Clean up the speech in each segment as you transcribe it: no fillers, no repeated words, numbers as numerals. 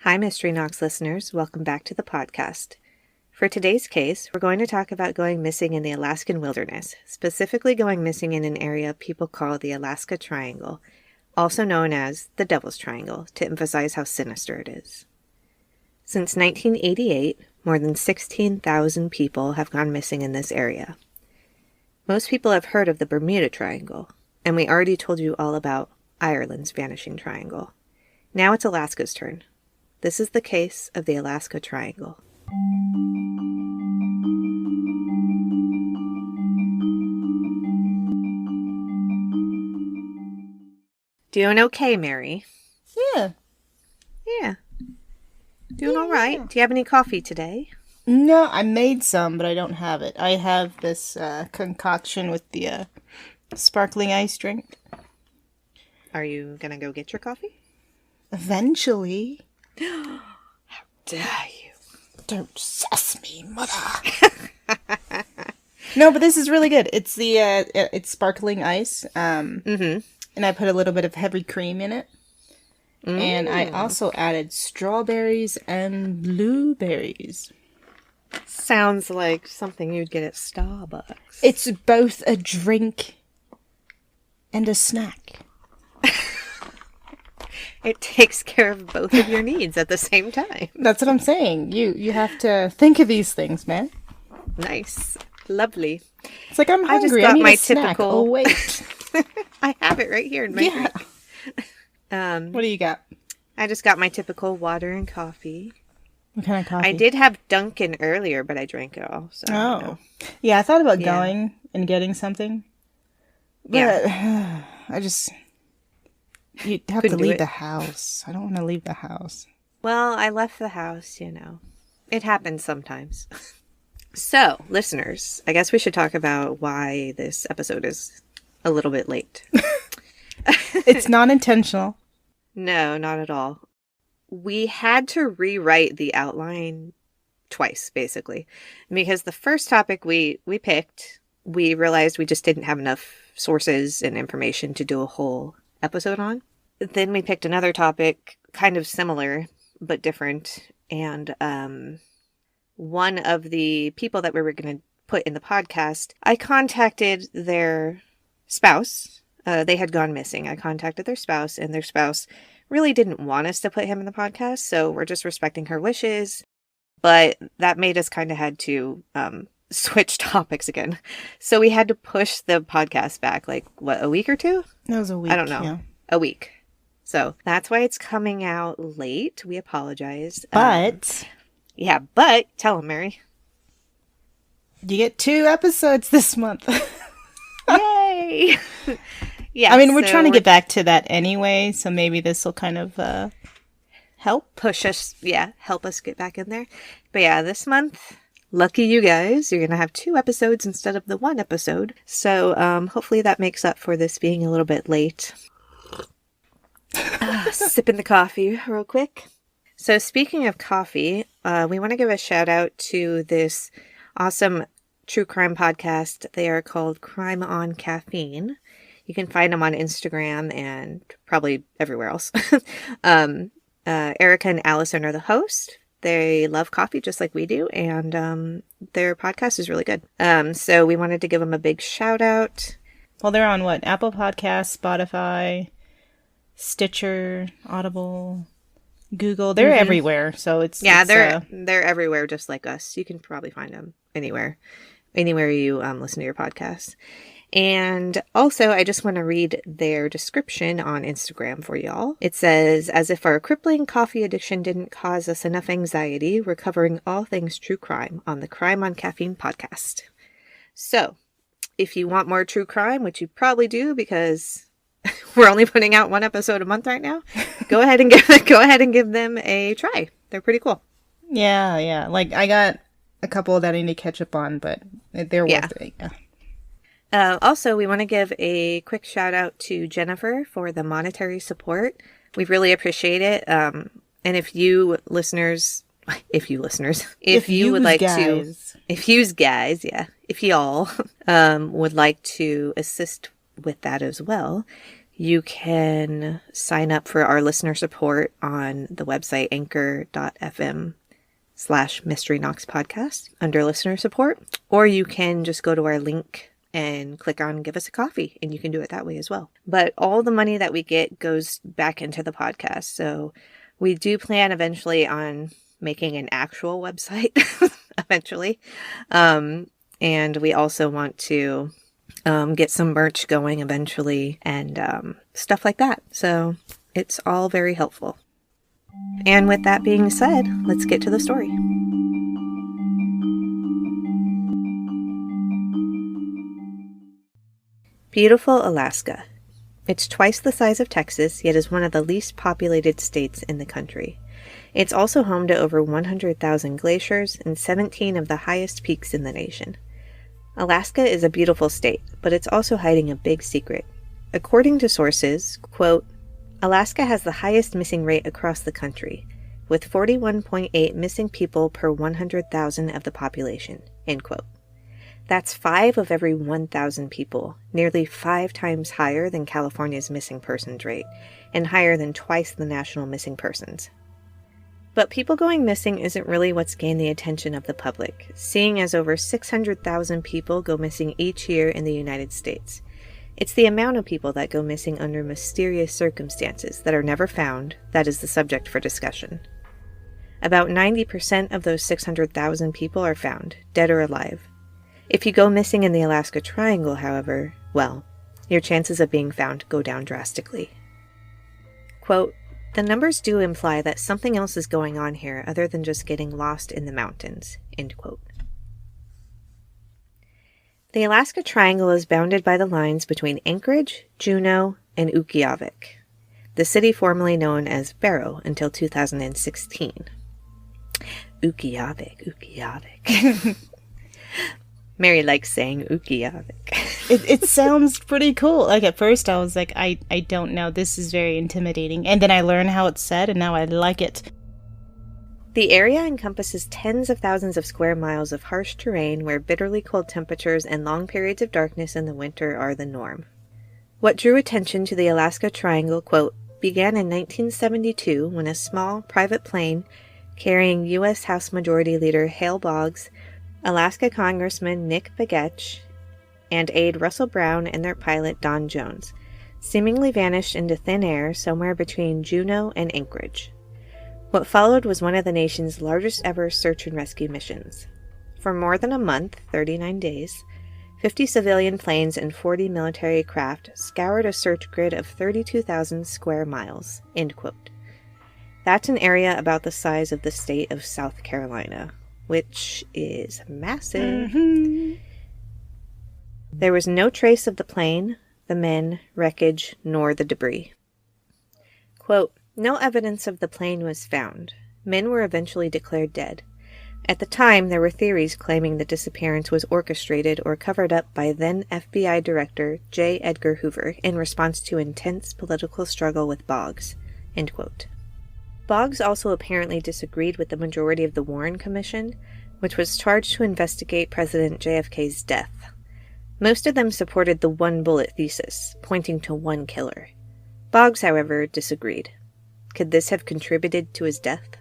Hi, Mystery Knox listeners. Welcome back to the podcast. For today's case, we're going to talk about going missing in the Alaskan wilderness, specifically going missing in an area people call the Alaska Triangle, also known as the Devil's Triangle, to emphasize how sinister it is. Since 1988, more than 16,000 people have gone missing in this area. Most people have heard of the Bermuda Triangle, and we already told you all about Ireland's vanishing triangle. Now it's Alaska's turn. This is the case of the Alaska Triangle. Doing okay, Mary? Yeah. Doing all right. Do you have any coffee today? No, I made some, but I don't have it. I have this concoction with the sparkling ice drink. Are you going to go get your coffee? Eventually. How dare you? Don't sass me, mother. No, but this is really good. It's it's sparkling ice. And I put a little bit of heavy cream in it. And I also added strawberries and blueberries. Sounds like something you'd get at Starbucks. It's both a drink and a snack. It takes care of both of your needs at the same time. That's what I'm saying. You have to think of these things, man. Nice. Lovely. It's like, I'm hungry. I just got need my a snack. typical... Oh, wait. I have it right here in my drink. What do you got? I just got my typical water and coffee. What kind of coffee? I did have Dunkin' earlier, but I drank it all. So Oh. Yeah, I thought about going and getting something. But I just... You have to leave the house. I don't want to leave the house. Well, I left the house, you know. It happens sometimes. So, listeners, I guess we should talk about why this episode is a little bit late. It's not intentional. No, not at all. We had to rewrite the outline twice, basically. Because the first topic we picked, we realized we just didn't have enough sources and information to do a whole episode on. Then we picked another topic, kind of similar, but different. And one of the people that we were going to put in the podcast, I contacted their spouse. They had gone missing. I contacted their spouse, and their spouse really didn't want us to put him in the podcast, so we're just respecting her wishes. But that made us kind of had to switch topics again. So we had to push the podcast back, like, what, a week or two? That was a week. I don't know. Yeah. A week. So that's why it's coming out late. We apologize. But... but tell them, Mary. You get 2 episodes this month. Yay! Yeah. I mean, we're trying to get back to that anyway, so maybe this will kind of help. Push us, help us get back in there. But yeah, this month, lucky you guys, you're going to have 2 episodes instead of the 1 episode. So hopefully that makes up for this being a little bit late. Sipping the coffee real quick. So speaking of coffee, we want to give a shout out to this awesome true crime podcast. They are called Crime on Caffeine. You can find them on Instagram and probably everywhere else. Erica and Allison are the host. They love coffee just like we do, and their podcast is really good. So we wanted to give them a big shout out. Well, they're on what? Apple Podcasts, Spotify, Stitcher, Audible, Google. They're everywhere. So they're everywhere just like us. You can probably find them anywhere you listen to your podcast. And also, I just want to read their description on Instagram for y'all. It says, as if our crippling coffee addiction didn't cause us enough anxiety, we're covering all things true crime on the Crime on Caffeine podcast. So, if you want more true crime, which you probably do because we're only putting out 1 episode a month right now, go ahead and give them a try. They're pretty cool. Yeah. Like, I got a couple that I need to catch up on, but they're worth it. Yeah. Also, we want to give a quick shout out to Jennifer for the monetary support. We really appreciate it. And if you listeners, if y'all would like to assist with that as well, You can sign up for our listener support on the website anchor.fm/Mystery Knox podcast under listener support, or you can just go to our link and click on Give Us a Coffee, and you can do it that way as well. But all the money that we get goes back into the podcast. So we do plan eventually on making an actual website eventually. And we also want to get some merch going eventually and stuff like that. So it's all very helpful. And with that being said, let's get to the story. Beautiful Alaska. It's twice the size of Texas, yet is one of the least populated states in the country. It's also home to over 100,000 glaciers and 17 of the highest peaks in the nation. Alaska is a beautiful state, but it's also hiding a big secret. According to sources, quote, Alaska has the highest missing rate across the country, with 41.8 missing people per 100,000 of the population, end quote. That's 5 of every 1,000 people, nearly 5 times higher than California's missing persons rate, and higher than twice the national missing persons. But people going missing isn't really what's gained the attention of the public, seeing as over 600,000 people go missing each year in the United States. It's the amount of people that go missing under mysterious circumstances that are never found that is the subject for discussion. About 90% of those 600,000 people are found, dead or alive. If you go missing in the Alaska Triangle, however, well, your chances of being found go down drastically. Quote, the numbers do imply that something else is going on here other than just getting lost in the mountains, end quote. The Alaska Triangle is bounded by the lines between Anchorage, Juneau, and 𝒊𝒈𝒊𝒒, the city formerly known as Barrow until 2016. 𝒊𝒈𝒊𝒒. Mary likes saying 𝒊𝒈𝒊𝒒. It sounds pretty cool. Like, at first I was like, I don't know. This is very intimidating. And then I learned how it's said, and now I like it. The area encompasses tens of thousands of square miles of harsh terrain where bitterly cold temperatures and long periods of darkness in the winter are the norm. What drew attention to the Alaska Triangle, quote, began in 1972 when a small private plane carrying U.S. House Majority Leader Hale Boggs, Alaska Congressman Nick Begich, and aide Russell Brown and their pilot Don Jones seemingly vanished into thin air somewhere between Juneau and Anchorage. What followed was one of the nation's largest ever search and rescue missions. For more than a month, 39 days, 50 civilian planes and 40 military craft scoured a search grid of 32,000 square miles, end quote. That's an area about the size of the state of South Carolina, which is massive. Mm-hmm. There was no trace of the plane, the men, wreckage, nor the debris. Quote, no evidence of the plane was found. Men were eventually declared dead. At the time, there were theories claiming the disappearance was orchestrated or covered up by then FBI Director J. Edgar Hoover in response to intense political struggle with Boggs, end quote. Boggs also apparently disagreed with the majority of the Warren Commission, which was charged to investigate President JFK's death. Most of them supported the one-bullet thesis, pointing to one killer. Boggs, however, disagreed. Could this have contributed to his death?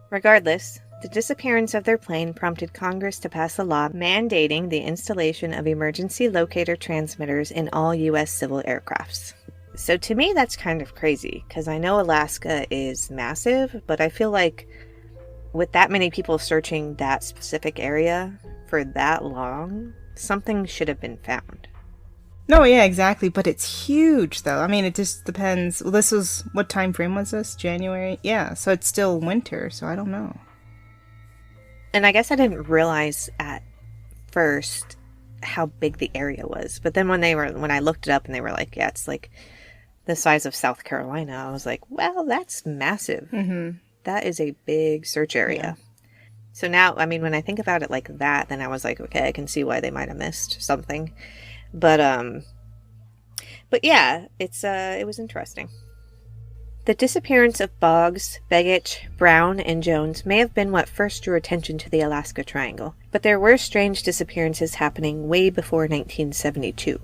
Regardless, the disappearance of their plane prompted Congress to pass a law mandating the installation of emergency locator transmitters in all U.S. civil aircrafts. So to me, that's kind of crazy, because I know Alaska is massive, but I feel like with that many people searching that specific area for that long, something should have been found. No, yeah, exactly. But it's huge, though. I mean, it just depends. Well, this was, what time frame was this? January? Yeah, so it's still winter, so I don't know. And I guess I didn't realize at first how big the area was. But then when I looked it up and they were like, yeah, it's like the size of South Carolina, I was like, well, that's massive. Mm-hmm. That is a big search area. Yeah. So now, I mean, when I think about it like that, then I was like, okay, I can see why they might have missed something. But yeah, it was interesting. The disappearance of Boggs, Begich, Brown, and Jones may have been what first drew attention to the Alaska Triangle, but there were strange disappearances happening way before 1972.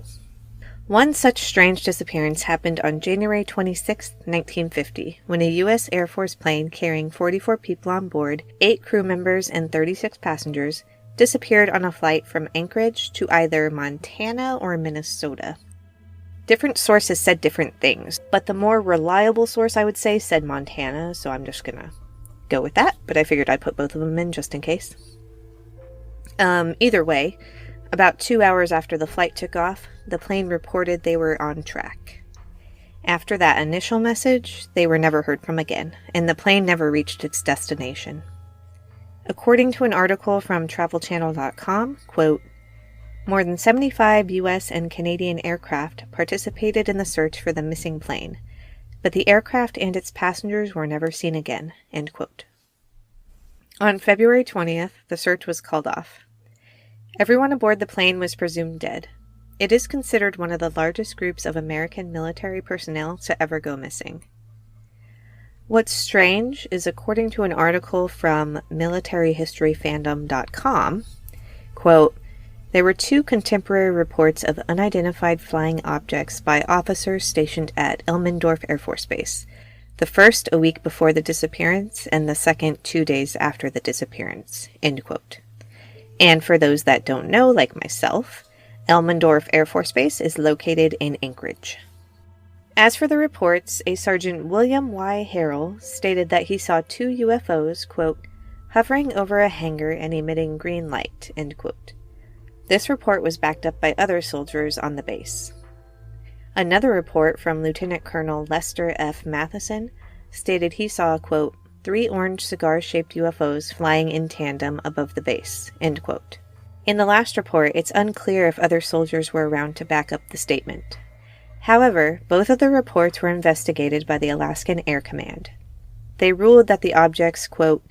One such strange disappearance happened on January 26, 1950, when a U.S. Air Force plane carrying 44 people on board, 8 crew members and 36 passengers, disappeared on a flight from Anchorage to either Montana or Minnesota. Different sources said different things, but the more reliable source, I would say, said Montana, so I'm just gonna go with that, but I figured I'd put both of them in just in case. Either way, about 2 hours after the flight took off, the plane reported they were on track. After that initial message, they were never heard from again, and the plane never reached its destination. According to an article from TravelChannel.com, quote, more than 75 U.S. and Canadian aircraft participated in the search for the missing plane, but the aircraft and its passengers were never seen again, end quote. On February 20th, the search was called off. Everyone aboard the plane was presumed dead. It is considered one of the largest groups of American military personnel to ever go missing. What's strange is, according to an article from militaryhistoryfandom.com, quote, there were 2 contemporary reports of unidentified flying objects by officers stationed at Elmendorf Air Force Base, the first a week before the disappearance and the second 2 days after the disappearance, end quote. And for those that don't know, like myself, Elmendorf Air Force Base is located in Anchorage. As for the reports, a Sergeant William Y. Harrell stated that he saw 2 UFOs, quote, hovering over a hangar and emitting green light, end quote. This report was backed up by other soldiers on the base. Another report from Lieutenant Colonel Lester F. Matheson stated he saw, quote, 3 orange cigar-shaped UFOs flying in tandem above the base, end quote. In the last report, it's unclear if other soldiers were around to back up the statement. However, both of the reports were investigated by the Alaskan Air Command. They ruled that the objects, quote,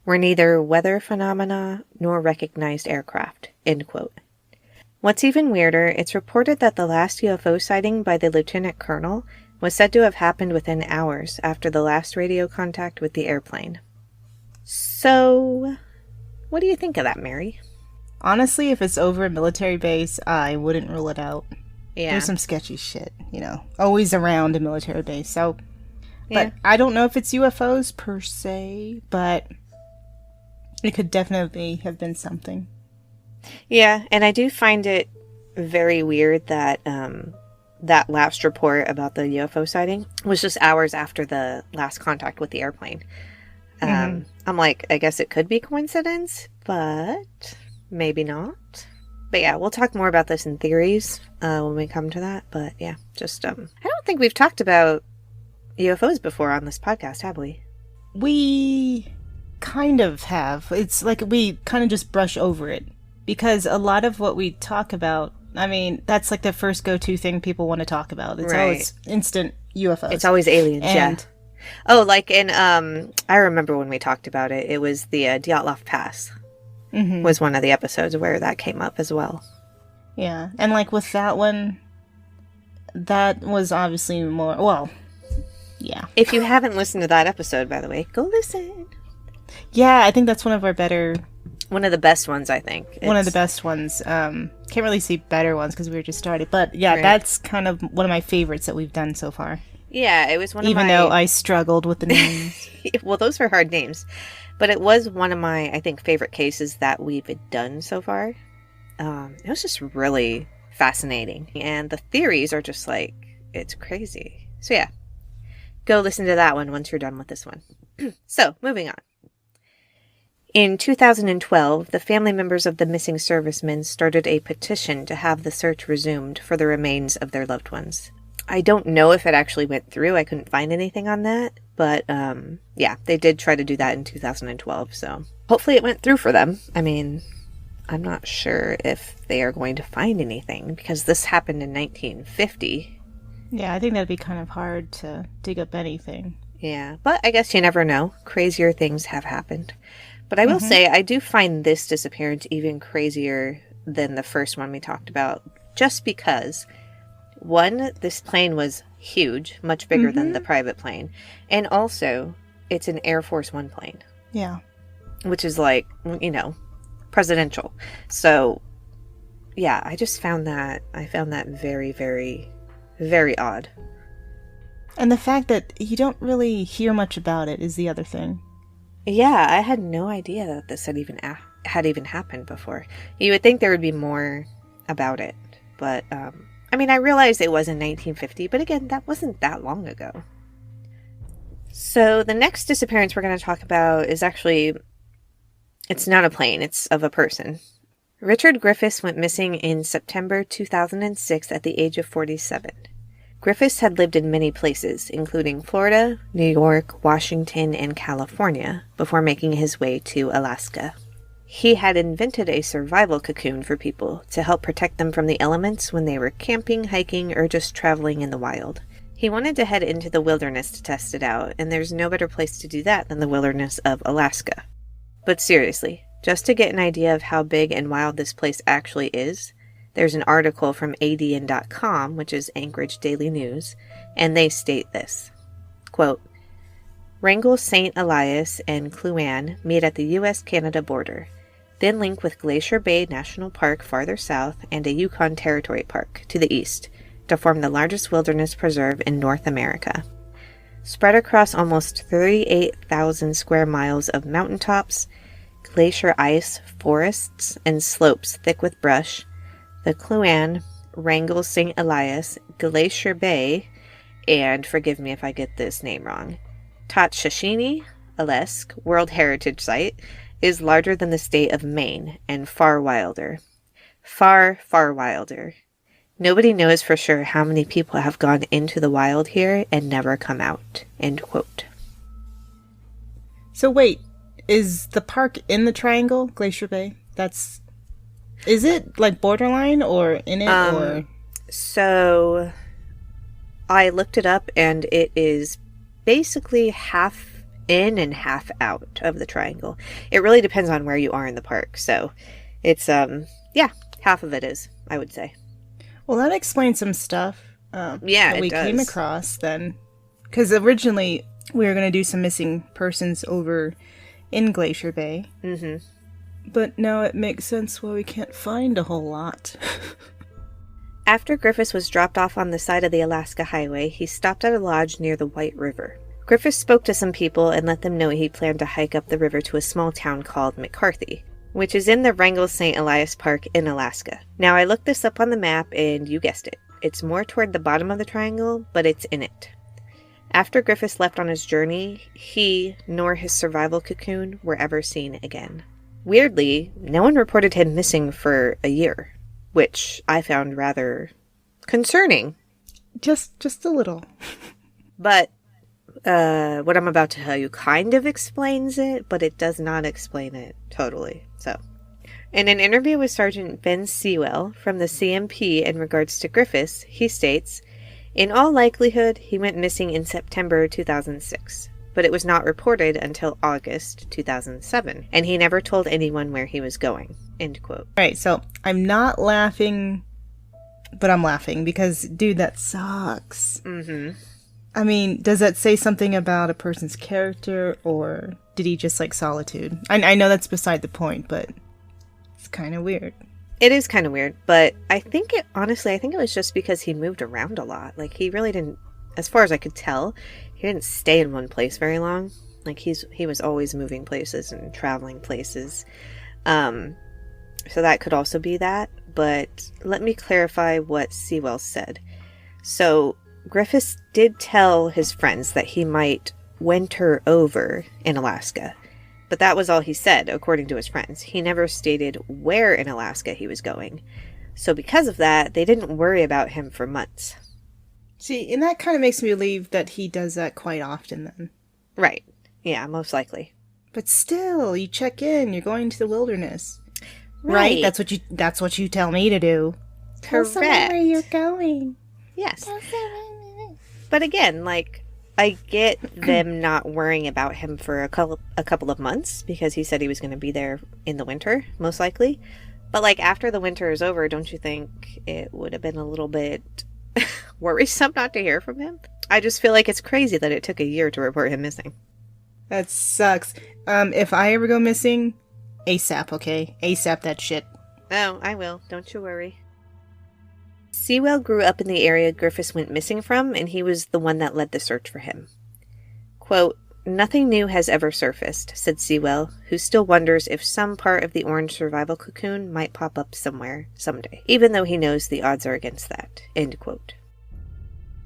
were neither weather phenomena nor recognized aircraft, end quote. What's even weirder, it's reported that the last UFO sighting by the lieutenant colonel was said to have happened within hours after the last radio contact with the airplane. So, what do you think of that, Mary? Honestly, if it's over a military base, I wouldn't rule it out. Yeah. There's some sketchy shit, always around a military base. So, yeah. But I don't know if it's UFOs per se, but it could definitely have been something. Yeah, and I do find it very weird that that last report about the UFO sighting was just hours after the last contact with the airplane. I'm like, I guess it could be coincidence, but maybe not. But yeah, we'll talk more about this in theories when we come to that. But yeah, just I don't think we've talked about UFOs before on this podcast, have we? We kind of have. It's like we kind of just brush over it because a lot of what we talk about, I mean, that's like the first go-to thing people want to talk about. It's always instant UFOs. It's always aliens, yeah. Oh, like in, I remember when we talked about it, it was the Dyatlov Pass was one of the episodes where that came up as well. Yeah, and like with that one, that was obviously more, well, yeah. If you haven't listened to that episode, by the way, go listen. Yeah, I think that's one of our better... One of the best ones, I think. One of the best ones. Can't really see better ones because we were just started. But yeah, that's kind of one of my favorites that we've done so far. Yeah, it was one of my... Even though I struggled with the names. Well, those were hard names. But it was one of my, I think, favorite cases that we've done so far. It was just really fascinating. And the theories are just like, it's crazy. So yeah, go listen to that one once you're done with this one. So, moving on. In 2012, the family members of the missing servicemen started a petition to have the search resumed for the remains of their loved ones. I don't know if it actually went through. I couldn't find anything on that. But, yeah, they did try to do that in 2012. So hopefully it went through for them. I mean, I'm not sure if they are going to find anything because this happened in 1950. Yeah, I think that'd be kind of hard to dig up anything. Yeah, but I guess you never know. Crazier things have happened. But I will say, I do find this disappearance even crazier than the first one we talked about. Just because, one, this plane was huge, much bigger than the private plane. And also, it's an Air Force One plane. Yeah. Which is like, presidential. So, yeah, I found that very, very, very odd. And the fact that you don't really hear much about it is the other thing. Yeah, I had no idea that this had even happened before. You would think there would be more about it, but I mean, I realized it was in 1950, but again, that wasn't that long ago. So the next disappearance we're going to talk about is actually, it's not a plane, it's of a person. Richard Griffiths went missing in September 2006 at the age of 47. Griffiths had lived in many places, including Florida, New York, Washington, and California, before making his way to Alaska. He had invented a survival cocoon for people to help protect them from the elements when they were camping, hiking, or just traveling in the wild. He wanted to head into the wilderness to test it out, and there's no better place to do that than the wilderness of Alaska. But seriously, just to get an idea of how big and wild this place actually is, there's an article from ADN.com, which is Anchorage Daily News, and they state this, quote, Wrangell St. Elias and Kluane meet at the U.S.-Canada border, then link with Glacier Bay National Park farther south and a Yukon Territory Park to the east to form the largest wilderness preserve in North America. Spread across almost 38,000 square miles of mountaintops, glacier ice, forests, and slopes thick with brush, the Kluane, Wrangell St. Elias, Glacier Bay, and, forgive me if I get this name wrong, Tatshashini, Alesk World Heritage Site, is larger than the state of Maine and far wilder. Far, far wilder. Nobody knows for sure how many people have gone into the wild here and never come out. End quote. So wait, is the park in the triangle, Glacier Bay? Is it like borderline or in it or? So I looked it up and it is basically half in and half out of the triangle. It really depends on where you are in the park. So it's, half of it is, I would say. Well, that explains some stuff that we came across then. Because originally we were going to do some missing persons over in Glacier Bay. Mm-hmm. But now it makes sense why we can't find a whole lot. After Griffiths was dropped off on the side of the Alaska Highway, he stopped at a lodge near the White River. Griffiths spoke to some people and let them know he planned to hike up the river to a small town called McCarthy, which is in the Wrangell St. Elias Park in Alaska. Now, I looked this up on the map, and you guessed it. It's more toward the bottom of the triangle, but it's in it. After Griffiths left on his journey, he nor his survival cocoon were ever seen again. Weirdly, no one reported him missing for a year, which I found rather concerning. Just a little. But what I'm about to tell you kind of explains it, but it does not explain it totally. So, in an interview with Sergeant Ben Sewell from the CMP in regards to Griffiths, he states, in all likelihood, he went missing in September 2006, but it was not reported until August 2007, and he never told anyone where he was going. End quote. All right, so I'm not laughing, but I'm laughing because, dude, that sucks. Mm-hmm. I mean, does that say something about a person's character, or did he just like solitude? I know that's beside the point, but it's kind of weird. It is kind of weird, but I think it was just because he moved around a lot. Like, he really didn't, as far as I could tell, he didn't stay in one place very long. Like, he was always moving places and traveling places. So that could also be that, but let me clarify what Sewell said. So, Griffiths did tell his friends that he might winter over in Alaska, but that was all he said, according to his friends. He never stated where in Alaska he was going. So because of that, they didn't worry about him for months. See, and that kind of makes me believe that he does that quite often then. Right. Yeah, most likely. But still, you check in, you're going to the wilderness. Right? That's what you tell me to do. Tell someone where you're going. Yes. But again, like, I get them not worrying about him for a couple of months because he said he was going to be there in the winter, most likely. But, like, after the winter is over, don't you think it would have been a little bit worrisome not to hear from him? I just feel like it's crazy that it took a year to report him missing. That sucks. If I ever go missing, ASAP, okay? ASAP that shit. Oh, I will. Don't you worry. 𝒓𝒊 grew up in the area Griffiths went missing from, and he was the one that led the search for him. Quote, "Nothing new has ever surfaced," said 𝒓𝒊, who still wonders if some part of the orange survival cocoon might pop up somewhere, someday, even though he knows the odds are against that. End quote.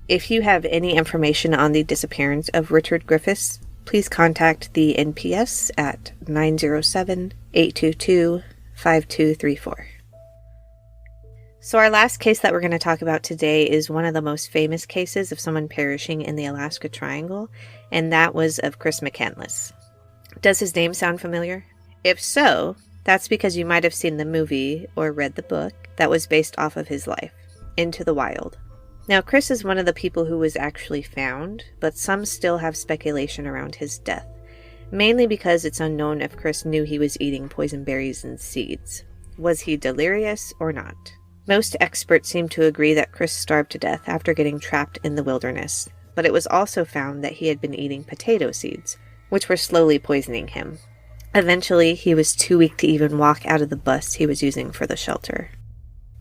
If you have any information on the disappearance of Richard Griffiths, please contact the NPS at 907-822-5234. So our last case that we're going to talk about today is one of the most famous cases of someone perishing in the Alaska Triangle, and that was of Chris McCandless. Does his name sound familiar? If so, that's because you might have seen the movie or read the book that was based off of his life, Into the Wild. Now, Chris is one of the people who was actually found, but some still have speculation around his death, mainly because it's unknown if Chris knew he was eating poison berries and seeds. Was he delirious or not? Most experts seem to agree that Chris starved to death after getting trapped in the wilderness, but it was also found that he had been eating potato seeds, which were slowly poisoning him. Eventually, he was too weak to even walk out of the bus he was using for the shelter.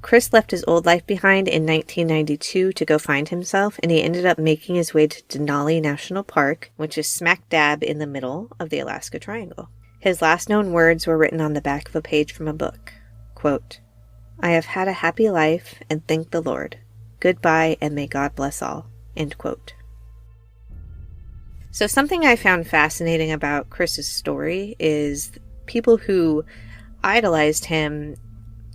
Chris left his old life behind in 1992 to go find himself, and he ended up making his way to Denali National Park, which is smack dab in the middle of the Alaska Triangle. His last known words were written on the back of a page from a book. Quote, "I have had a happy life, and thank the Lord. Goodbye, and may God bless all." End quote. So something I found fascinating about Chris's story is people who idolized him,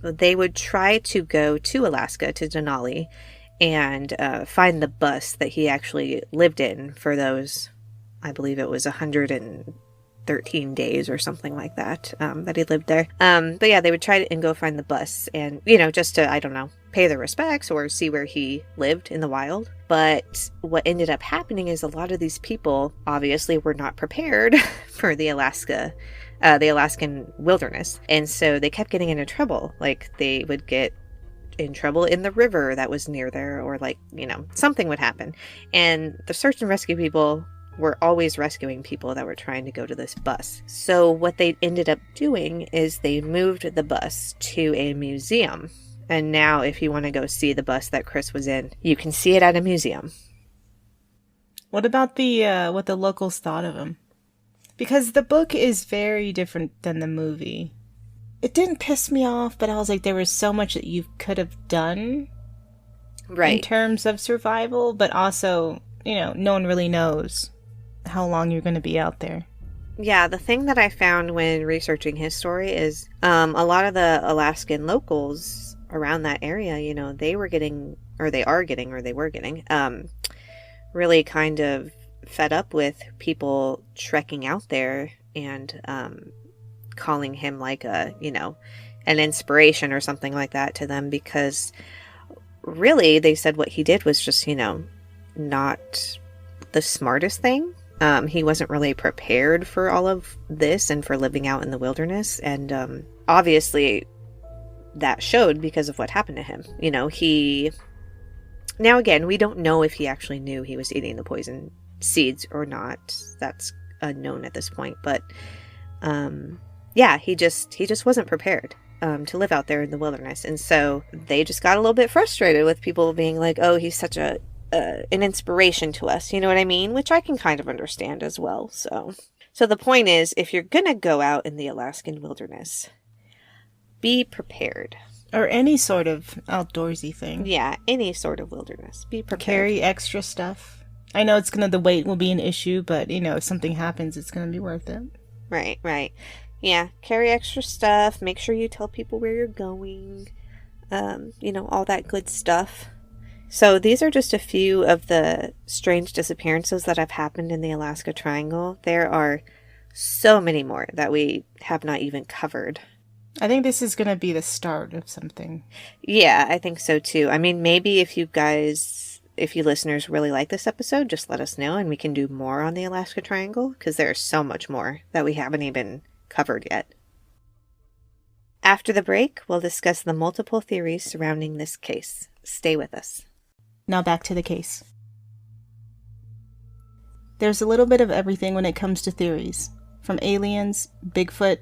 they would try to go to Alaska, to Denali, and find the bus that he actually lived in for those, I believe it was 113 days or something like that, that he lived there. But yeah, they would try to and go find the bus and, just to, I don't know, pay their respects or see where he lived in the wild. But what ended up happening is a lot of these people obviously were not prepared for the Alaskan wilderness. And so they kept getting into trouble. Like, they would get in trouble in the river that was near there, or something would happen. And the search and rescue people were always rescuing people that were trying to go to this bus. So what they ended up doing is they moved the bus to a museum. And now if you want to go see the bus that Chris was in, you can see it at a museum. What about what the locals thought of him? Because the book is very different than the movie. It didn't piss me off, but I was like, there was so much that you could have done. Right. In terms of survival, but also, no one really knows how long you're going to be out there. Yeah, the thing that I found when researching his story is a lot of the Alaskan locals around that area, they were getting really kind of fed up with people trekking out there and calling him like an inspiration or something like that to them, because really they said what he did was just, not the smartest thing. He wasn't really prepared for all of this and for living out in the wilderness. And obviously that showed because of what happened to him. Now again, we don't know if he actually knew he was eating the poison seeds or not. That's unknown at this point. But he just wasn't prepared to live out there in the wilderness. And so they just got a little bit frustrated with people being like, oh, he's such an inspiration to us, you know what I mean? Which I can kind of understand as well. So the point is, if you're gonna go out in the Alaskan wilderness, be prepared. Or any sort of outdoorsy thing. Yeah, any sort of wilderness. Be prepared. Carry extra stuff. I know the weight will be an issue, but if something happens, it's gonna be worth it. Right. Yeah, carry extra stuff. Make sure you tell people where you're going. All that good stuff. So these are just a few of the strange disappearances that have happened in the Alaska Triangle. There are so many more that we have not even covered. I think this is going to be the start of something. Yeah, I think so too. I mean, maybe if you listeners really like this episode, just let us know and we can do more on the Alaska Triangle, because there's so much more that we haven't even covered yet. After the break, we'll discuss the multiple theories surrounding this case. Stay with us. Now back to the case. There's a little bit of everything when it comes to theories. From aliens, Bigfoot,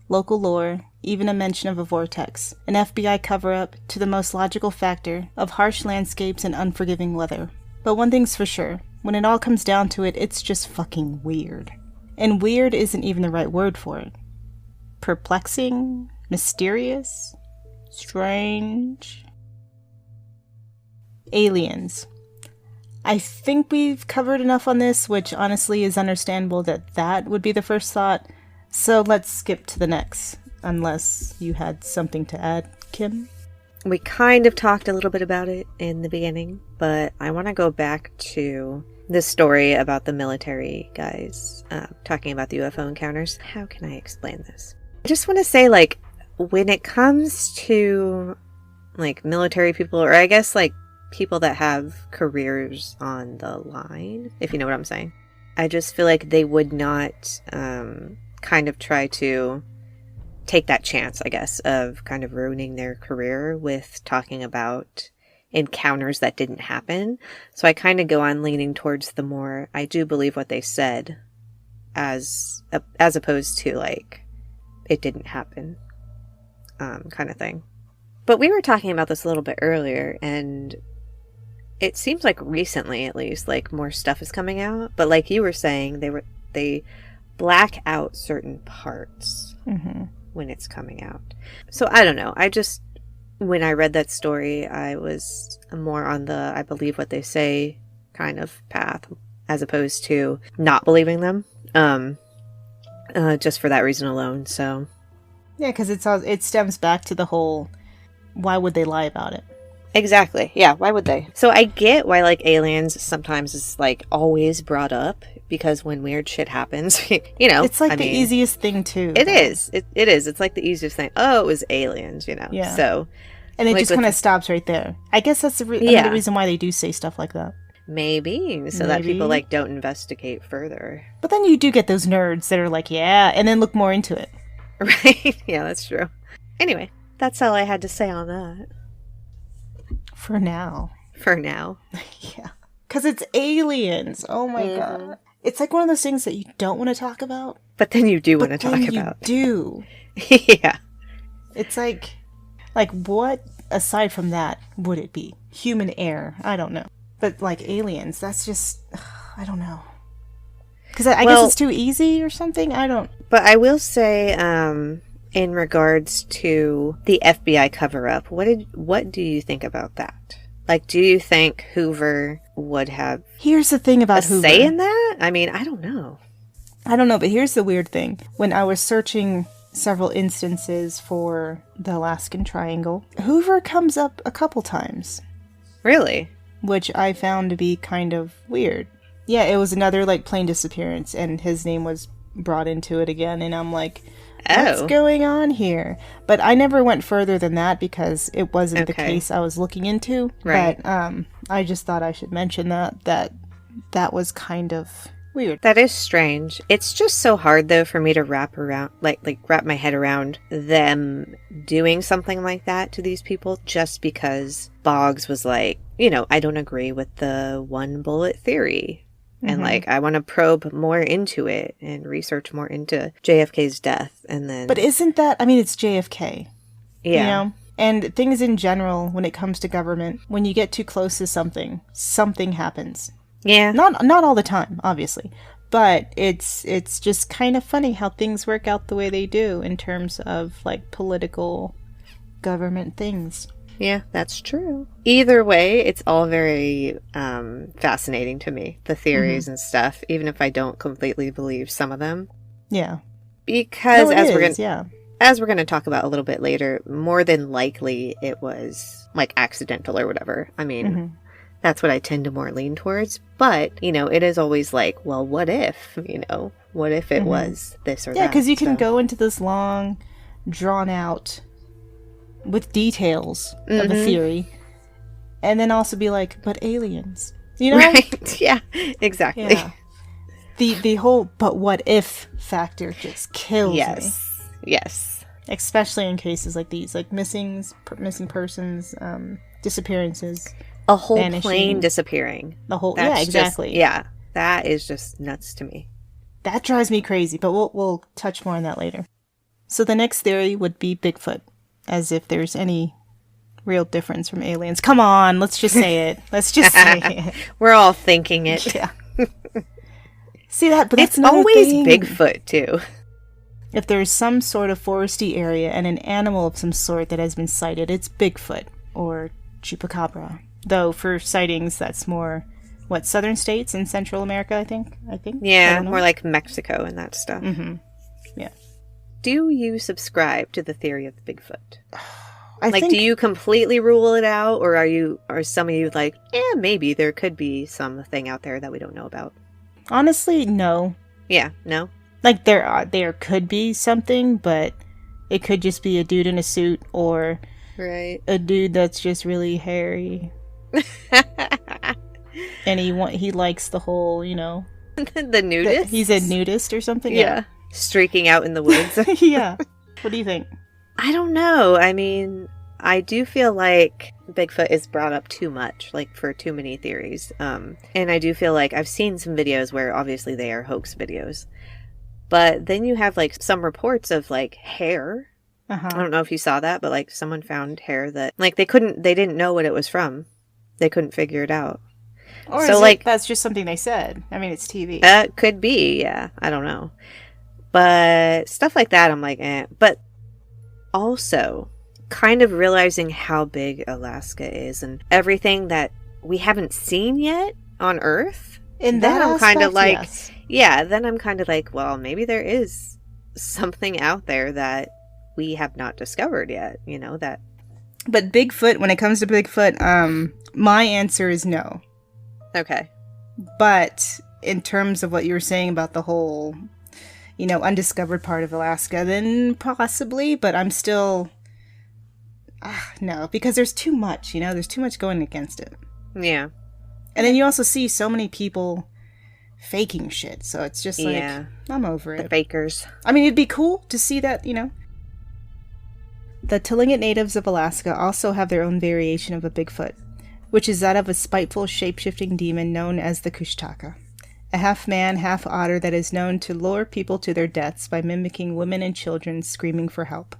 local lore, even a mention of a vortex, an FBI cover-up to the most logical factor of harsh landscapes and unforgiving weather. But one thing's for sure, when it all comes down to it, it's just fucking weird. And weird isn't even the right word for it. Perplexing? Mysterious? Strange? Aliens. I think we've covered enough on this, which honestly is understandable that would be the first thought. So let's skip to the next, unless you had something to add, Kim? We kind of talked a little bit about it in the beginning, but I want to go back to this story about the military guys talking about the UFO encounters. How can I explain this? I just want to say, like, when it comes to, like, military people, or I guess, like, people that have careers on the line, if you know what I'm saying, I just feel like they would not kind of try to take that chance, I guess, of kind of ruining their career with talking about encounters that didn't happen. So I kind of go on leaning towards the more, I do believe what they said, as opposed to, like, it didn't happen kind of thing. But we were talking about this a little bit earlier, and it seems like recently, at least, like, more stuff is coming out. But like you were saying, they black out certain parts when it's coming out. So I don't know. When I read that story, I was more on the I believe what they say kind of path, as opposed to not believing them, just for that reason alone. So yeah, because it stems back to the whole, why would they lie about it? Exactly. Yeah, why would they? So I get why, like, aliens sometimes is, like, always brought up, because when weird shit happens, you know. It's like the easiest thing, too. It is. It is. It's like the easiest thing. Oh, it was aliens, you know. Yeah. So. And it like, just kind of stops right there. I guess that's another reason why they do say stuff like that. Maybe. So that people, like, don't investigate further. But then you do get those nerds that are like, yeah, and then look more into it. Right? Yeah, that's true. Anyway, that's all I had to say on that. For now. Yeah. Because it's aliens. Oh my god. It's like one of those things that you don't want to talk about. But then you do want to talk about. You do. Yeah. It's like what, aside from that, would it be? Human error. I don't know. But like aliens, that's just, I don't know. Because I guess it's too easy or something? I don't. But I will say, in regards to the FBI cover-up, what do you think about that? Like, do you think Hoover would have Here's the thing about Hoover. say in that? I mean, I don't know. But here's the weird thing. When I was searching several instances for the Alaskan Triangle, Hoover comes up a couple times. Really? Which I found to be kind of weird. Yeah, it was another, like, plane disappearance, and his name was brought into it again, and I'm like, what's going on here? But I never went further than that because it wasn't the case I was looking into. Right. But I just thought I should mention that was kind of weird. That is strange. It's just so hard, though, for me to wrap my head around them doing something like that to these people, just because Boggs was like, you know, I don't agree with the one bullet theory. And, like, I want to probe more into it and research more into JFK's death. And then. But isn't that, I mean, it's JFK. Yeah. You know? And things in general, when it comes to government, when you get too close to something happens. Yeah. Not all the time, obviously. But it's just kind of funny how things work out the way they do in terms of, like, political government things. Yeah, that's true. Either way, it's all very fascinating to me, the theories and stuff, even if I don't completely believe some of them. Yeah. Because as we're going to talk about a little bit later, more than likely it was, like, accidental or whatever. I mean, that's what I tend to more lean towards. But, you know, it is always like, well, what if, you know, what if it was this or that? Yeah, because you can go into this long, drawn out, with details of a theory, and then also be like, but aliens, you know? Right? Yeah, exactly. Yeah. The whole but what if factor just kills me. Yes. Especially in cases like these, like missing persons, disappearances, a whole vanishing, plane disappearing. Exactly. That is just nuts to me. That drives me crazy, but we'll touch more on that later. So the next theory would be Bigfoot, as if there's any real difference from aliens. Come on, let's just say it. Let's just say it. We're all thinking it. Yeah. See that? But that's it's always Bigfoot, too. If there's some sort of foresty area and an animal of some sort that has been sighted, it's Bigfoot or Chupacabra. Though for sightings, that's more, southern states in Central America, I think? Yeah, more like Mexico and that stuff. Mm-hmm. Yeah. Do you subscribe to the theory of the Bigfoot? I think, do you completely rule it out, or are some of you like, maybe there could be something out there that we don't know about? Honestly, no. Yeah, no? Like, there could be something, but it could just be a dude in a suit, or a dude that's just really hairy. And he likes the whole, the nudist? He's a nudist or something? Yeah. Streaking out in the woods. Yeah. What do you think? I don't know. I mean, I do feel like Bigfoot is brought up too much, like for too many theories. And I do feel like I've seen some videos where obviously they are hoax videos. But then you have like some reports of like hair. I don't know if you saw that, but like someone found hair that like they didn't know what it was from. They couldn't figure it out. Or so like that's just something they said. I mean, it's TV. Could be, yeah. I don't know. But stuff like that, I'm like, But also, kind of realizing how big Alaska is and everything that we haven't seen yet on Earth. In that I'm kind of like, yes. Yeah, then I'm kind of like, well, maybe there is something out there that we have not discovered yet, that. But Bigfoot, when it comes to Bigfoot, my answer is no. Okay. But in terms of what you were saying about the whole, undiscovered part of Alaska, then possibly, but I'm still, no, because there's too much, there's too much going against it. Yeah. And then you also see so many people faking shit, so it's just like, I'm over it. The fakers. I mean, it'd be cool to see that, The Tlingit natives of Alaska also have their own variation of a Bigfoot, which is that of a spiteful, shape-shifting demon known as the Kushtaka, a half-man, half-otter that is known to lure people to their deaths by mimicking women and children screaming for help.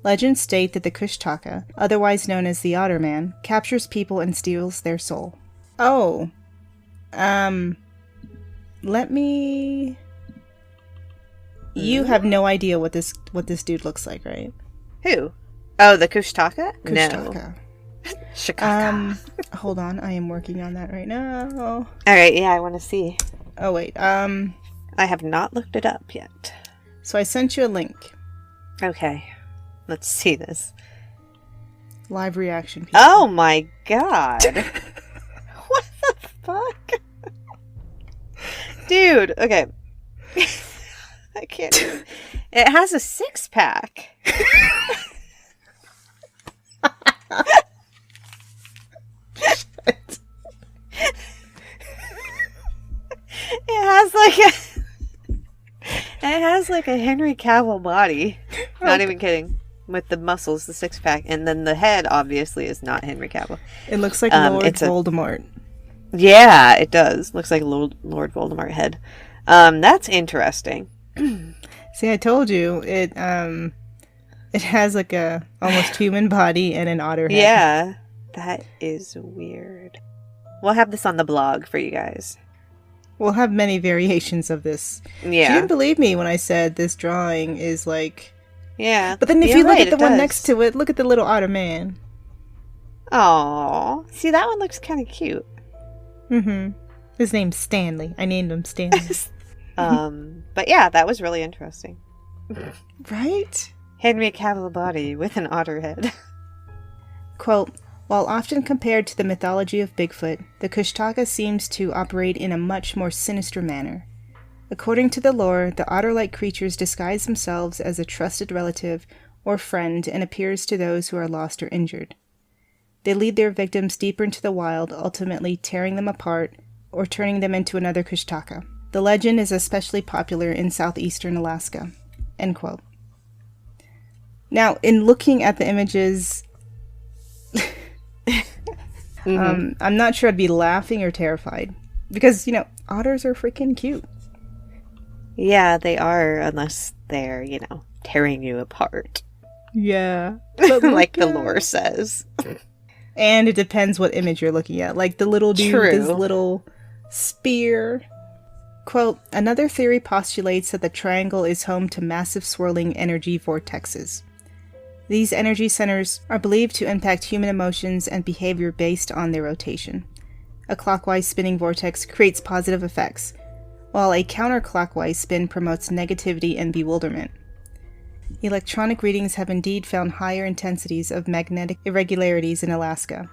Legends state that the Kushtaka, otherwise known as the Otter Man, captures people and steals their soul. Oh. Let me... You have no idea what this dude looks like, right? Who? Oh, the Kushtaka? Kushtaka. No. Shikaka. Hold on, I am working on that right now. All right, yeah, I want to see. Oh, wait, I have not looked it up yet. So I sent you a link. Okay, let's see this. Live reaction, people. Oh my god. What the fuck? Dude, okay. I can't even. It has a 6-pack. It has like a Henry Cavill body. Not even kidding. With the muscles, the 6-pack, and then the head obviously is not Henry Cavill. It looks like Lord Voldemort. Yeah, it does. Looks like Lord Voldemort head. That's interesting. See, I told you it has like a almost human body and an otter head. Yeah, that is weird. We'll have this on the blog for you guys. We'll have many variations of this. Yeah. She didn't believe me when I said this drawing is like... Yeah. But then if you look at the one next to it, look at the little otter man. Aww. See, that one looks kind of cute. Mm-hmm. His name's Stanley. I named him Stanley. But yeah, that was really interesting. Right? Henry Cavill body with an otter head. Quote, while often compared to the mythology of Bigfoot, the Kushtaka seems to operate in a much more sinister manner. According to the lore, the otter-like creatures disguise themselves as a trusted relative or friend and appears to those who are lost or injured. They lead their victims deeper into the wild, ultimately tearing them apart or turning them into another Kushtaka. The legend is especially popular in southeastern Alaska. End quote. Now, in looking at the images, I'm not sure I'd be laughing or terrified. Because, otters are freaking cute. Yeah, they are, unless they're, tearing you apart. Yeah. Like the lore says. And it depends what image you're looking at. Like the little dude with his little spear. Quote, another theory postulates that the triangle is home to massive swirling energy vortexes. These energy centers are believed to impact human emotions and behavior based on their rotation. A clockwise spinning vortex creates positive effects, while a counterclockwise spin promotes negativity and bewilderment. Electronic readings have indeed found higher intensities of magnetic irregularities in Alaska,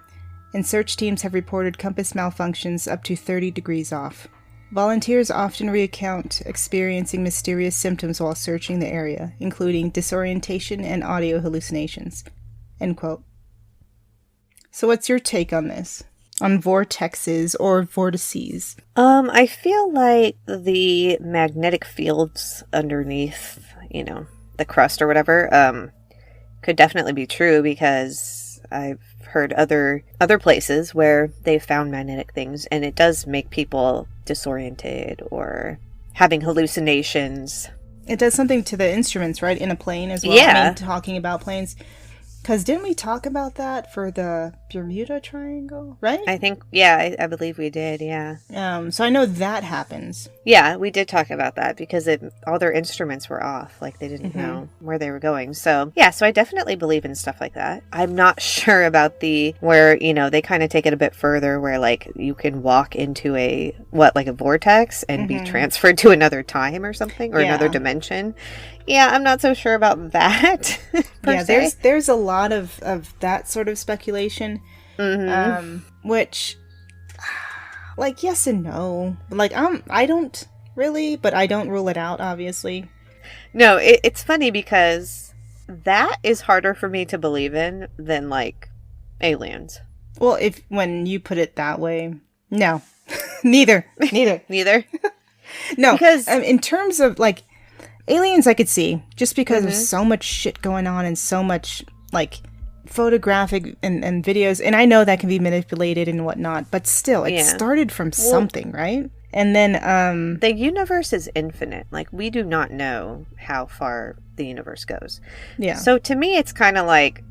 and search teams have reported compass malfunctions up to 30 degrees off. Volunteers often recount experiencing mysterious symptoms while searching the area, including disorientation and audio hallucinations. End quote. So what's your take on this? On vortexes or vortices? I feel like the magnetic fields underneath, the crust or whatever, could definitely be true, because I've heard other places where they've found magnetic things, and it does make people disoriented or having hallucinations. It does something to the instruments, right? In a plane as well. Yeah. I mean, talking about planes. Because didn't we talk about that for the Bermuda Triangle, right? I think, yeah, I believe we did, yeah. So I know that happens. Yeah, we did talk about that, because all their instruments were off. Like, they didn't know where they were going. So, yeah, so I definitely believe in stuff like that. I'm not sure about where, they kind of take it a bit further, where, like, you can walk into a vortex and be transferred to another time or something, or another dimension. Yeah, I'm not so sure about that. Yeah, there's a lot of that sort of speculation, which, like, yes and no. Like, I don't really, but I don't rule it out, obviously. No, it's funny, because that is harder for me to believe in than, like, aliens. Well, when you put it that way, no, neither. No, because in terms of, like, aliens I could see, just because there's so much shit going on and so much, like, photographic and videos, and I know that can be manipulated and whatnot, but still, it started from something, right? And then, the universe is infinite. Like, we do not know how far the universe goes. Yeah. So to me, it's kind of like,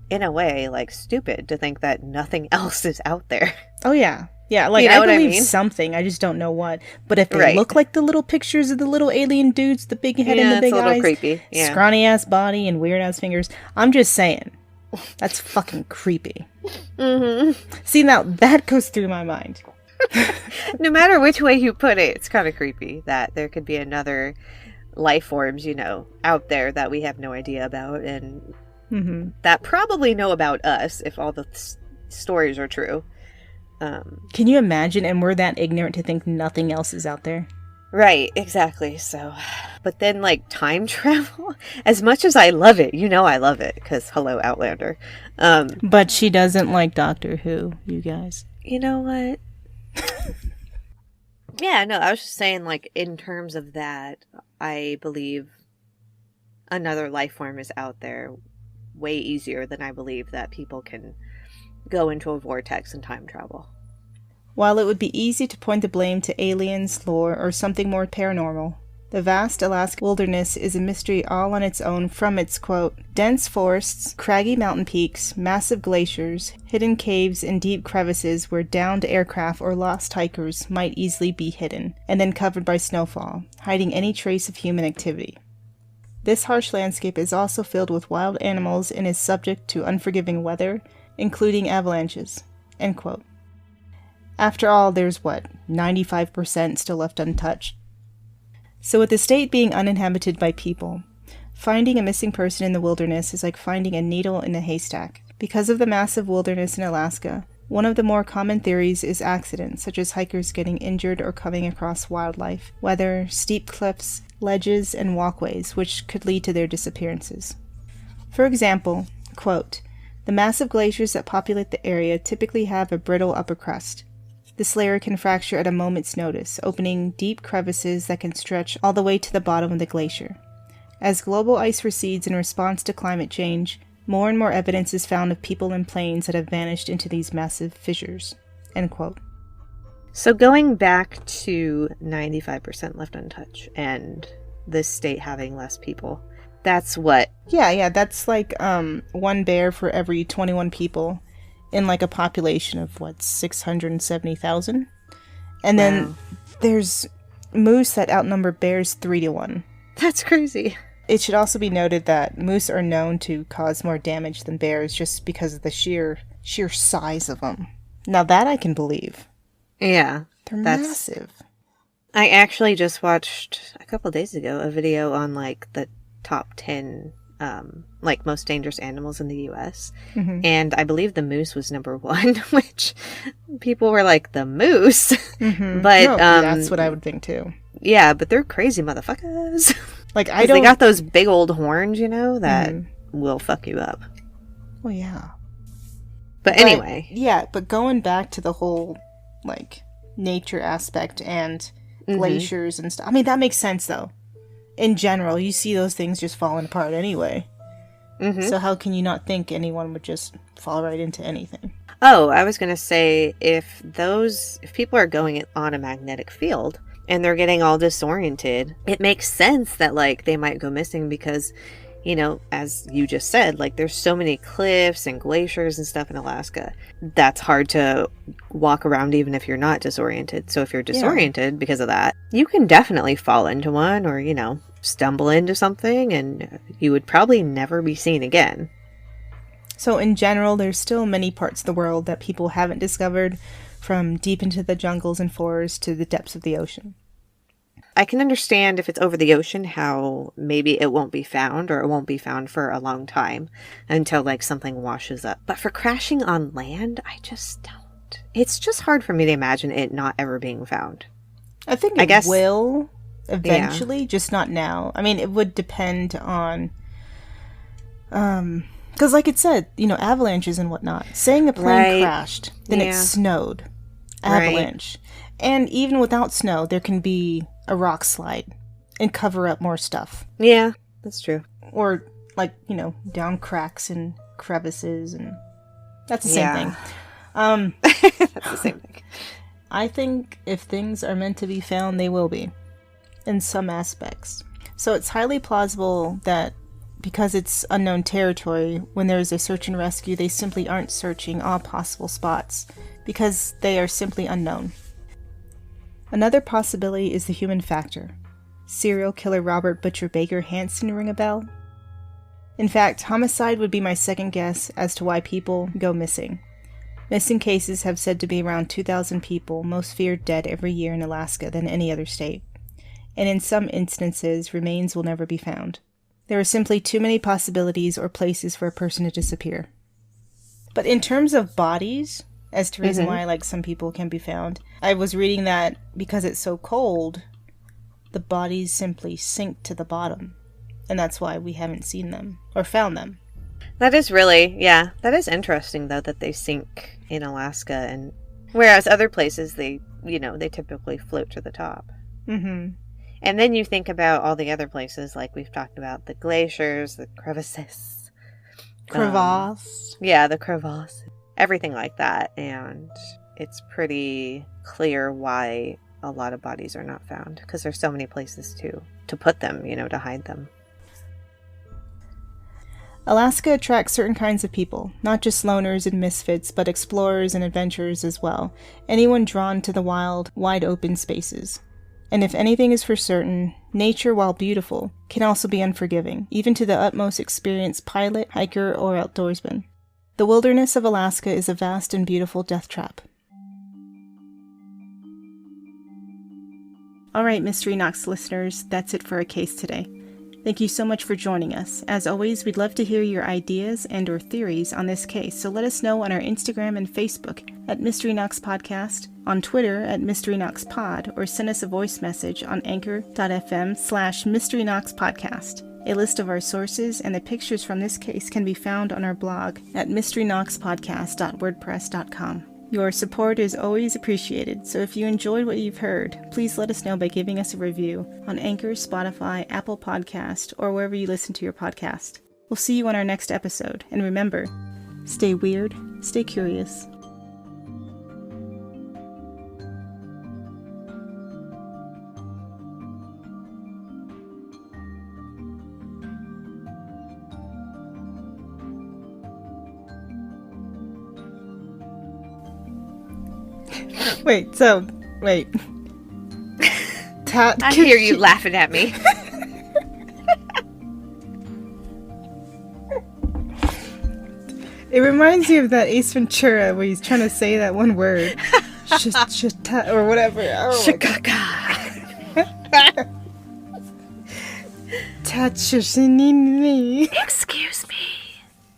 in a way, like, stupid to think that nothing else is out there. Oh, yeah. Yeah, like, I believe something, I just don't know what. But if they look like the little pictures of the little alien dudes, the big head and the big eyes, it's a little creepy. Yeah. Scrawny-ass body and weird-ass fingers, I'm just saying, that's fucking creepy. See, now, that goes through my mind. No matter which way you put it, it's kind of creepy that there could be another life forms, out there that we have no idea about, and that probably know about us, if all the stories are true. Can you imagine? And we're that ignorant to think nothing else is out there. Right, exactly. So, but then, like, time travel, as much as I love it, I love it, because hello, Outlander. But she doesn't like Doctor Who, you guys. You know what? Yeah, no, I was just saying, like, in terms of that, I believe another life form is out there way easier than I believe that people can go into a vortex and time travel. While it would be easy to point the blame to aliens, lore, or something more paranormal, the vast Alaskan wilderness is a mystery all on its own, from its, quote, dense forests, craggy mountain peaks, massive glaciers, hidden caves, and deep crevices where downed aircraft or lost hikers might easily be hidden, and then covered by snowfall, hiding any trace of human activity. This harsh landscape is also filled with wild animals and is subject to unforgiving weather, including avalanches, end quote. After all, there's 95% still left untouched. So with the state being uninhabited by people, finding a missing person in the wilderness is like finding a needle in a haystack. Because of the massive wilderness in Alaska, one of the more common theories is accidents, such as hikers getting injured or coming across wildlife, weather, steep cliffs, ledges, and walkways, which could lead to their disappearances. For example, quote, the massive glaciers that populate the area typically have a brittle upper crust. This layer can fracture at a moment's notice, opening deep crevices that can stretch all the way to the bottom of the glacier. As global ice recedes in response to climate change, more and more evidence is found of people and planes that have vanished into these massive fissures. End quote. So going back to 95% left untouched and this state having less people, That's what? Yeah, that's like one bear for every 21 people in like a population of, what, 670,000? And then there's moose that outnumber bears 3-1. That's crazy. It should also be noted that moose are known to cause more damage than bears just because of the sheer size of them. Now that I can believe. Yeah. They're massive. I actually just watched a couple days ago a video on like the top 10 like most dangerous animals in the US. Mm-hmm. And I believe the moose was number 1, which people were like, the moose? Mm-hmm. But no, that's what I would think too. Yeah, but they're crazy motherfuckers. Like, they got those big old horns, you know, that will fuck you up. Well, yeah. But anyway. Yeah, but going back to the whole, like, nature aspect and glaciers and stuff. I mean, that makes sense, though. In general, you see those things just falling apart anyway. Mm-hmm. So how can you not think anyone would just fall right into anything? Oh, I was going to say, if people are going on a magnetic field and they're getting all disoriented, it makes sense that, like, they might go missing because, you know, as you just said, like, there's so many cliffs and glaciers and stuff in Alaska. That's hard to walk around even if you're not disoriented. So if you're disoriented because of that, you can definitely fall into one or, you know, stumble into something and you would probably never be seen again. So in general, there's still many parts of the world that people haven't discovered, from deep into the jungles and forests to the depths of the ocean. I can understand if it's over the ocean how maybe it won't be found, or it won't be found for a long time until like something washes up. But for crashing on land, I just don't. It's just hard for me to imagine it not ever being found. I think it will eventually, just not now. I mean, it would depend on... because like it said, you know, avalanches and whatnot. Saying a plane crashed, then it snowed. Avalanche. Right. And even without snow, there can be a rock slide and cover up more stuff. Yeah, that's true. Or, like, you know, down cracks and crevices, and that's the same thing. That's the same thing. I think if things are meant to be found, they will be, in some aspects. So it's highly plausible that because it's unknown territory, when there is a search and rescue, they simply aren't searching all possible spots, because they are simply unknown. Another possibility is the human factor. Serial killer Robert Butcher Baker Hansen ring a bell? In fact, homicide would be my second guess as to why people go missing. Missing cases have said to be around 2,000 people, most feared dead every year in Alaska than any other state. And in some instances, remains will never be found. There are simply too many possibilities or places for a person to disappear. But in terms of bodies, as to reason why, like, some people can be found, I was reading that because it's so cold, the bodies simply sink to the bottom. And that's why we haven't seen them or found them. That is really, that is interesting, though, that they sink in Alaska, and whereas other places, they typically float to the top. Mm-hmm. And then you think about all the other places, like we've talked about, the glaciers, the crevices. Crevasse. The crevasse. Everything like that. And it's pretty clear why a lot of bodies are not found, because there's so many places to put them, to hide them. Alaska attracts certain kinds of people, not just loners and misfits, but explorers and adventurers as well. Anyone drawn to the wild, wide open spaces. And if anything is for certain, nature, while beautiful, can also be unforgiving, even to the utmost experienced pilot, hiker, or outdoorsman. The wilderness of Alaska is a vast and beautiful death trap. Alright, Mystery Knox listeners, that's it for our case today. Thank you so much for joining us. As always, we'd love to hear your ideas and or theories on this case, so let us know on our Instagram and Facebook at Mystery Knox Podcast, on Twitter at Mystery Knox Pod, or send us a voice message on anchor.fm/Mystery Knox Podcast. A list of our sources and the pictures from this case can be found on our blog at mysteryknoxpodcast.wordpress.com. Your support is always appreciated, so if you enjoyed what you've heard, please let us know by giving us a review on Anchor, Spotify, Apple Podcast, or wherever you listen to your podcast. We'll see you on our next episode, and remember, stay weird, stay curious. Wait. I hear you laughing at me. It reminds me of that Ace Ventura where he's trying to say that one word. Or whatever. Shikaka. Touch-a-sinini. Excuse me.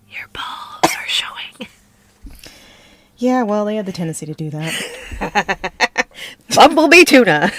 Your balls are showing. Yeah, well, they had the tendency to do that. Bumblebee tuna.